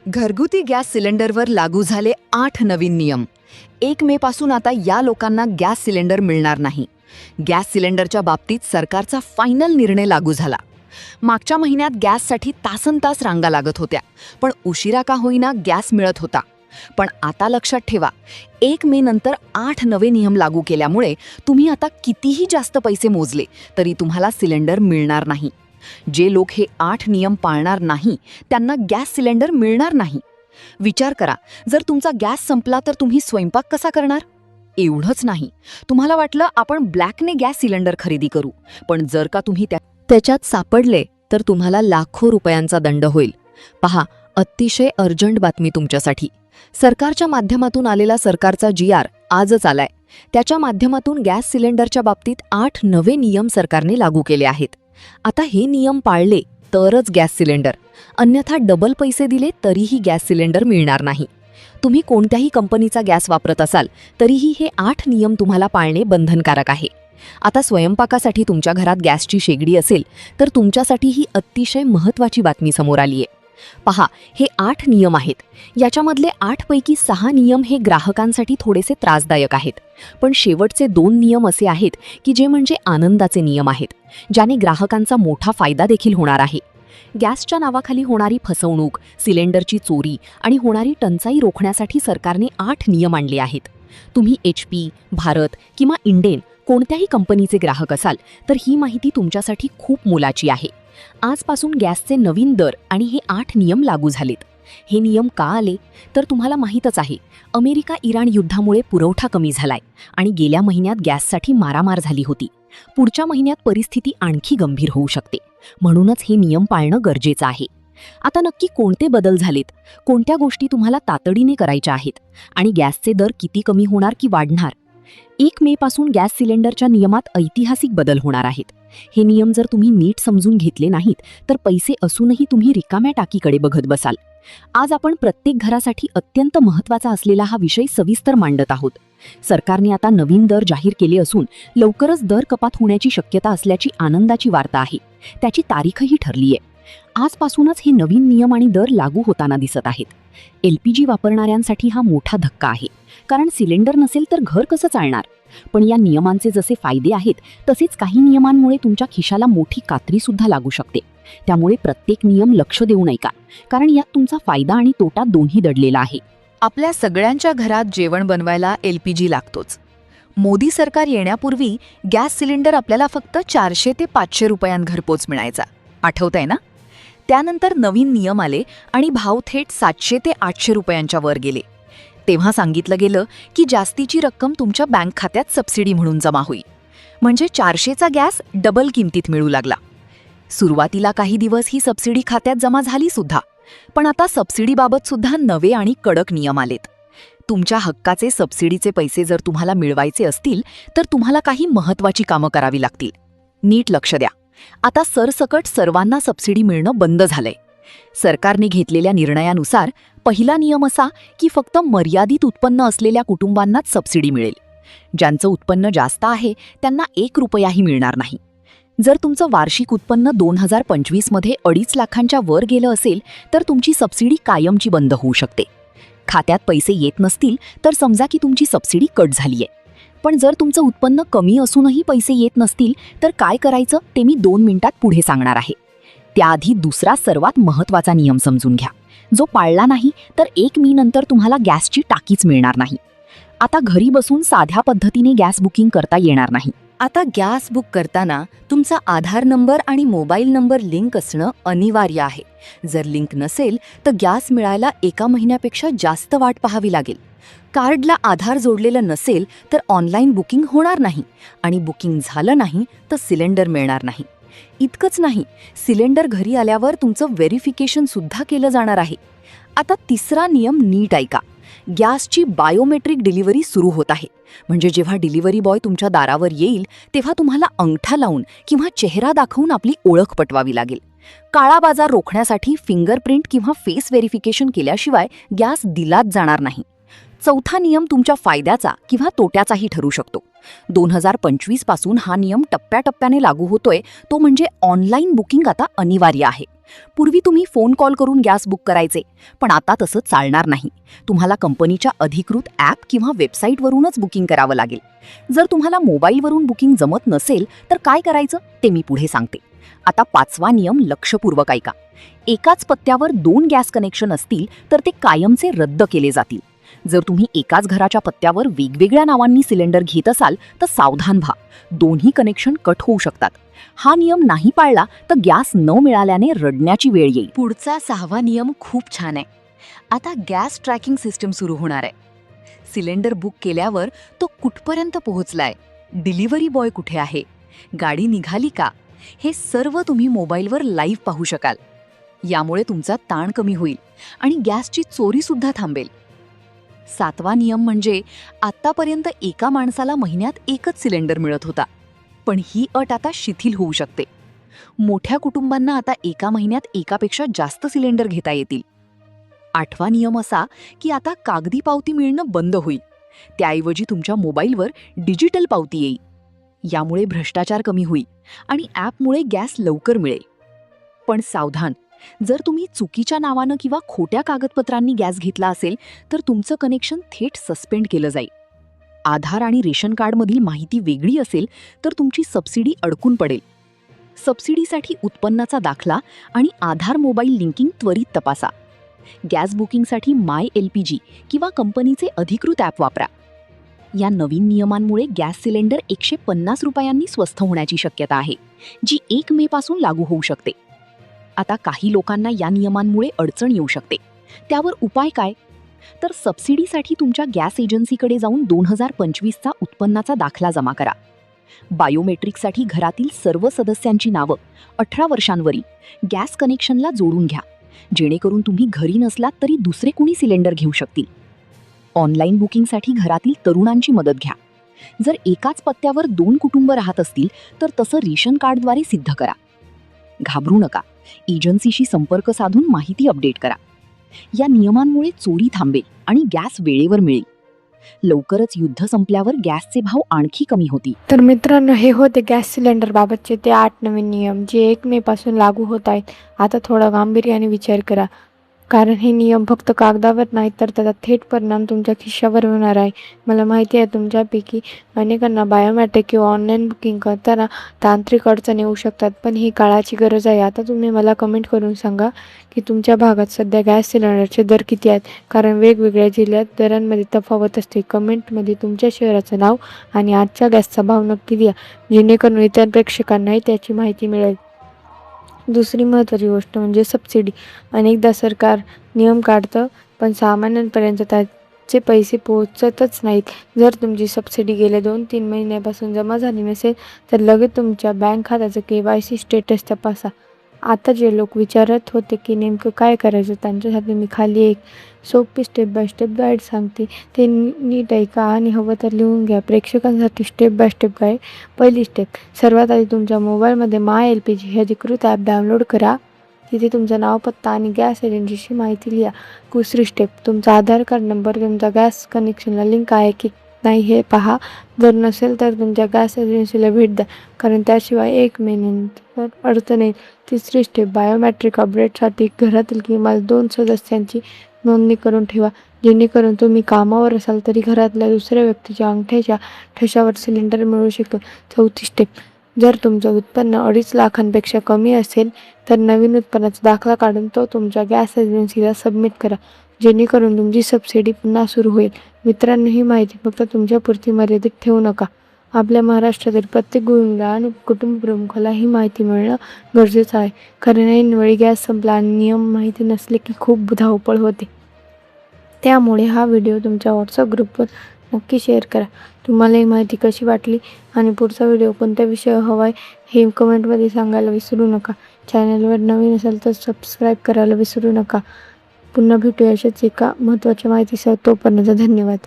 घरगुती गॅस सिलेंडरवर लागू झाले 8 नवीन नियम. 1 मे पासून आता या लोकांना गॅस सिलेंडर मिळणार नाही. गॅस सिलेंडरच्या बाबतीत सरकारचा फायनल निर्णय लागू झाला. मागच्या महिन्यात गॅससाठी तासनतास रांगा लागत होत्या, पण उशिरा का होईना गॅस मिळत होता. पण आता लक्षात ठेवा, 1 मे नंतर 8 नवे नियम लागू केल्यामुळे तुम्ही आता कितीही जास्त पैसे मोजले तरी तुम्हाला सिलेंडर मिळणार नाही. जे लोक हे 8 नियम पाळणार नाही त्यांना गॅस सिलेंडर मिळणार नाही. विचार करा, जर तुमचा गॅस संपला तर तुम्ही स्वयंपाक कसा करणार? एवढंच नाही, तुम्हाला वाटलं आपण ब्लॅकने गॅस सिलेंडर खरेदी करू, पण जर का तुम्ही त्याच्यात सापडले तर तुम्हाला लाखो रुपयांचा दंड होईल. पहा, अतिशय अर्जंट बातमी तुमच्यासाठी. सरकारच्या माध्यमातून आलेला सरकारचा GR आजच आलाय. त्याच्या माध्यमातून गॅस सिलेंडरच्या बाबतीत 8 नवे नियम सरकारने लागू केले आहेत. आता हे नियम पाळले तरच गॅस सिलेंडर, अन्यथा डबल पैसे दिले तरीही गॅस सिलेंडर मिळणार नाही. तुम्ही कोणत्याही कंपनीचा गॅस वापरत असाल तरीही हे 8 नियम तुम्हाला पाळणे बंधनकारक आहे. आता स्वयंपाकासाठी तुमच्या घरात गॅसची शेगडी असेल तर तुमच्यासाठी ही अतिशय महत्त्वाची बातमी समोर आली आहे. पहा, हे 8 नियम आहेत. याच्यामधले 8 पैकी 6 नियम हे ग्राहकांसाठी थोडेसे त्रासदायक आहेत, पण शेवटचे 2 नियम असे आहेत की जे म्हणजे आनंदाचे नियम आहेत, ज्याने ग्राहकांचा मोठा फायदा देखील होणार आहे. गॅसच्या नावाखाली होणारी फसवणूक, सिलेंडरची चोरी आणि होणारी टंचाई रोखण्यासाठी सरकारने 8 नियम आणले आहेत. तुम्ही HP, भारत किंवा इंडेन कोणत्याही कंपनीचे ग्राहक असाल तर ही माहिती तुमच्यासाठी खूप मोलाची आहे. आजपासून गॅसचे नवीन दर आणि हे 8 नियम लागू झालेत. हे नियम का आले तर तुम्हाला माहीतच आहे, अमेरिका-इराण युद्धामुळे पुरवठा कमी झालाय आणि गेल्या महिन्यात गॅससाठी मारामार झाली होती. पुढच्या महिन्यात परिस्थिती आणखी गंभीर होऊ शकते, म्हणूनच हे नियम पाळणं गरजेचं आहे. आता नक्की कोणते बदल झालेत, कोणत्या गोष्टी तुम्हाला तातडीने करायच्या आहेत आणि गॅसचे दर किती कमी होणार की वाढणार? 1 मे पासून गॅस सिलेंडरच्या नियमात ऐतिहासिक बदल होणार आहेत. हे नियम जर तुम्ही नीट समजून घेतले नाहीत तर पैसे असूनही तुम्ही रिकाम्या टाकीकडे बघत बसाल. आज आपण प्रत्येक घरासाठी अत्यंत महत्त्वाचा असलेला हा विषय सविस्तर मांडत आहोत. सरकारने आता नवीन दर जाहीर केले असून लवकरच दर कपात होण्याची शक्यता असल्याची आनंदाची वार्ता आहे. त्याची तारीखही ठरली आहे. आजपासूनच हे नवीन नियम आणि दर लागू होताना दिसत आहेत. LPG वापरणाऱ्यांसाठी हा मोठा धक्का आहे, कारण सिलेंडर नसेल तर घर कसं चालणार? पण या नियमांचे जसे फायदे आहेत तसेच काही नियमांमुळे तुमच्या खिशाला मोठी कात्री सुद्धा लागू शकते. त्यामुळे प्रत्येक नियम लक्ष देऊ नका, कारण यात तुमचा फायदा आणि तोटा दोन्ही दडलेला आहे. आपल्या सगळ्यांच्या घरात जेवण बनवायला LPG लागतोच. मोदी सरकार येण्यापूर्वी गॅस सिलेंडर आपल्याला फक्त 400 ते 500 रुपयांत घरपोच मिळायचा, आठवतंय ना? त्यानंतर नवीन नियम आले आणि भाव थेट 700 ते 800 रुपयांच्या वर गेले. तेव्हा सांगितलं गेलं की जास्तीची रक्कम तुमच्या बँक खात्यात सबसिडी म्हणून जमा होईल, म्हणजे 400चा गॅस डबल किमतीत मिळू लागला. सुरुवातीला काही दिवस ही सबसिडी खात्यात जमा झाली सुद्धा, पण आता सबसिडीबाबत सुद्धा नवे आणि कडक नियम आलेत. तुमच्या हक्काचे सबसिडीचे पैसे जर तुम्हाला मिळवायचे असतील तर तुम्हाला काही महत्त्वाची कामं करावी लागतील. नीट लक्ष द्या, आता सरसकट सर्वांना सबसिडी मिळणं बंद झालंय. सरकारने घेतलेल्या निर्णयानुसार पहिला नियम असा की फक्त मर्यादित उत्पन्न असलेल्या कुटुंबांनाच सबसिडी मिळेल. ज्यांचं उत्पन्न जास्त आहे त्यांना 1 रुपयाही मिळणार नाही. जर तुमचं वार्षिक उत्पन्न 2025 मध्ये 2.5 लाखांच्या वर गेलं असेल तर तुमची सबसिडी कायमची बंद होऊ शकते. खात्यात पैसे येत नसतील तर समजा की तुमची सबसिडी कट झालीये. पण जर तुमचं उत्पन्न कमी असूनही पैसे येत नसतील तर काय करायचं ते मी 2 मिनिटात पुढे सांगणार आहे. त्याआधी दुसरा सर्वात महत्त्वाचा नियम समजून घ्या, जो पाळला नाही तर 1 मे नंतर तुम्हाला गॅसची टाकीच मिळणार नाही. आता घरी बसून साध्या पद्धतीने गॅस बुकिंग करता येणार नाही. आता गॅस बुक करताना तुमचा आधार नंबर आणि मोबाईल नंबर लिंक असणं अनिवार्य आहे. जर लिंक नसेल तर गॅस मिळायला 1 महिन्यापेक्षा जास्त वाट पाहावी लागेल. कार्डला आधार जोडलेलं नसेल तर ऑनलाईन बुकिंग होणार नाही आणि बुकिंग झालं नाही तर सिलेंडर मिळणार नाही. इतकंच नाही, सिलेंडर घरी आल्यावर तुमचं व्हेरिफिकेशन सुद्धा केलं जाणार आहे. आता तिसरा नियम नीट ऐका. गॅसची बायोमेट्रिक डिलिव्हरी सुरू होत आहे, म्हणजे जेव्हा डिलिव्हरी बॉय तुमच्या दारावर येईल तेव्हा तुम्हाला अंगठा लावून किंवा चेहरा दाखवून आपली ओळख पटवावी लागेल. काळा बाजार रोखण्यासाठी फिंगरप्रिंट किंवा फेस व्हेरिफिकेशन केल्याशिवाय गॅस दिलाच जाणार नाही. चौथा नियम तुमच्या फायद्याचा किंवा तोट्याचाही ठरू शकतो. 2025 पासून हा नियम टप्प्याटप्प्याने लागू होतोय, तो म्हणजे ऑनलाईन बुकिंग आता अनिवार्य आहे. पूर्वी तुम्ही फोन कॉल करून गॅस बुक करायचे, पण आता तसं चालणार नाही. तुम्हाला कंपनीच्या अधिकृत ॲप किंवा वेबसाईटवरूनच बुकिंग करावं लागेल. जर तुम्हाला मोबाईलवरून बुकिंग जमत नसेल तर काय करायचं ते मी पुढे सांगते. आता 5वा नियम लक्षपूर्वक ऐका. एकाच पत्त्यावर 2 गॅस कनेक्शन असतील तर ते कायमचे रद्द केले जातील. जर तुम्ही एकाच घराच्या पत्त्यावर वेगवेगळ्या नावांनी सिलेंडर घेत असाल तर सावधान व्हा. दोन्ही कनेक्शन कट होऊ शकतात. हा नियम नाही पाळला तर गॅस न मिळाल्याने रडण्याची वेळ येईल. पुढचा 6वा नियम खूप छान आहे. आता गॅस ट्रॅकिंग सिस्टम सुरू होणार आहे. सिलेंडर बुक केल्यावर तो कुठपर्यंत पोहोचलाय, डिलिव्हरी बॉय कुठे आहे, गाडी निघाली का, हे सर्व तुम्ही मोबाईलवर लाईव्ह पाहू शकाल. यामुळे तुमचा ताण कमी होईल आणि गॅसची चोरीसुद्धा थांबेल. 7वा नियम म्हणजे आत्तापर्यंत एका माणसाला महिन्यात एकच सिलेंडर मिळत होता, पण ही अट आता शिथिल होऊ शकते. मोठ्या कुटुंबांना आता एका महिन्यात एकापेक्षा जास्त सिलेंडर घेता येतील. 8वा नियम असा की आता कागदी पावती मिळणं बंद होईल. त्याऐवजी तुमच्या मोबाईलवर डिजिटल पावती येईल. यामुळे भ्रष्टाचार कमी होईल आणि ॲपमुळे गॅस लवकर मिळेल. पण सावधान, जर तुम्ही चुकीच्या नावानं किंवा खोट्या कागदपत्रांनी गॅस घेतला असेल तर तुमचं कनेक्शन थेट सस्पेंड केलं जाईल. आधार आणि रेशन कार्डमधील माहिती वेगळी असेल तर तुमची सबसिडी अडकून पडेल. सबसिडीसाठी उत्पन्नाचा दाखला आणि आधार मोबाईल लिंकिंग त्वरित तपासा. गॅस बुकिंगसाठी माय LPG किंवा कंपनीचे अधिकृत ॲप वापरा. या नवीन नियमांमुळे गॅस सिलेंडर 150 रुपयांनी स्वस्त होण्याची शक्यता आहे, जी 1 मे पासून लागू होऊ शकते. आता काही लोकांना या नियमांमुळे अडचण येऊ शकते. त्यावर उपाय काय? तर सबसिडीसाठी तुमच्या गॅस एजन्सीकडे जाऊन 2025चा उत्पन्नाचा दाखला जमा करा. बायोमेट्रिकसाठी घरातील सर्व सदस्यांची नावं 18 वर्षांवरील गॅस कनेक्शनला जोडून घ्या, जेणेकरून तुम्ही घरी नसलात तरी दुसरे कुणी सिलेंडर घेऊ शकतील. ऑनलाईन बुकिंगसाठी घरातील तरुणांची मदत घ्या. जर एकाच पत्त्यावर 2 कुटुंब राहत असतील तर तसं रेशन कार्डद्वारे सिद्ध करा. घाबरू नका, एजन्सीशी संपर्क साधून माहिती अपडेट करा. या नियमांमुळे चोरी थांबेल आणि गॅस वेळेवर मिळेल. लवकरच युद्ध संपल्यावर गॅसचे भाव आणखी कमी होतील. तर मित्रांनो, हे होते गॅस सिलेंडर बाबतचे ते 8 नवीन नियम जे 1 मे पासून लागू होत आहेत. आता थोडा गांभीर्याने विचार करा, कारण हे नियम फक्त कागदावर नाहीत तर त्याचा थेट परिणाम तुमच्या खिशावर होणार आहे. मला माहिती आहे तुमच्यापैकी अनेकांना बायोमॅट्रिक किंवा ऑनलाईन बुकिंग करताना तांत्रिक अडचणी येऊ शकतात, पण ही काळाची गरज आहे. आता तुम्ही मला कमेंट करून सांगा की तुमच्या भागात सध्या गॅस सिलेंडरचे दर किती आहेत, कारण वेगवेगळ्या जिल्ह्यात दरांमध्ये तफावत असते. कमेंटमध्ये तुमच्या शहराचं नाव आणि आजच्या गॅसचा भाव नक्की द्या, जेणेकरून इतर प्रेक्षकांनाही त्याची माहिती मिळेल. दुसरी महत्त्वाची गोष्ट म्हणजे सबसिडी. अनेकदा सरकार नियम काढतं पण सामान्यांपर्यंत त्याचे पैसे पोहोचतच नाहीत. जर तुमची सबसिडी गेल्या 2-3 महिन्यापासून जमा झाली नसेल तर लगेच तुमच्या बँक खात्याचं KYC स्टेटस तपासा. आता जे लोक विचारत होते की नेमकं काय करायचं, त्यांच्यासाठी मी खाली एक सोपी स्टेप बाय स्टेप गाईड सांगते. ते नीट ऐका आणि हवं तर लिहून घ्या. प्रेक्षकांसाठी स्टेप बाय स्टेप गाईड. पहिली स्टेप, सर्वात आधी तुमच्या मोबाईलमध्ये माय LPG हे अधिकृत ॲप डाउनलोड करा. तिथे तुमचं नाव, पत्ता आणि गॅस एजन्सीची माहिती लिहा. दुसरी स्टेप, तुमचा आधार कार्ड नंबर तुमचा गॅस कनेक्शनला लिंक आहे की नाही हे पहा. जर नसेल तर तुमच्या गॅस एजन्सीला भेट द्या, कारण त्याशिवाय 1 महिन्यानंतर अडचण येईल. तिसरी स्टेप, बायोमॅट्रिक अपडेटसाठी घरातील किमान 2 सदस्यांची नोंदणी करून ठेवा, जेणेकरून तुम्ही कामावर असाल तरी घरातल्या दुसऱ्या व्यक्तीच्या अंगठ्याच्या ठशावर सिलेंडर मिळू शकेल. चौथी स्टेप, जर तुमचं उत्पन्न 2.5 लाखांपेक्षा कमी असेल तर नवीन उत्पन्नाचा दाखला काढून तो तुमच्या गॅस एजन्सीला सबमिट करा, जेणेकरून तुमची सबसिडी पुन्हा सुरू होईल. मित्रांनो, ही माहिती फक्त तुमच्यापुरती मर्यादित ठेवू नका. आपल्या महाराष्ट्रातील प्रत्येक गृहिणीला आणि कुटुंब प्रमुखाला ही माहिती मिळणं गरजेचं आहे, कारण ऐनवेळी गॅस संपला आणि नियम माहिती नसले की खूप धावपळ होते. त्यामुळे हा व्हिडिओ तुमच्या WhatsApp ग्रुपवर नक्की शेअर करा. तुम्हाला ही माहिती कशी वाटली आणि पुढचा व्हिडिओ कोणत्या विषयावर हवा आहे हे कमेंटमध्ये सांगायला विसरू नका. चॅनलवर नवीन असाल तर सबस्क्राईब करायला विसरू नका. पुन्हा भेटूया अशाच एका महत्त्वाच्या माहितीसह. तोपर्यंत धन्यवाद.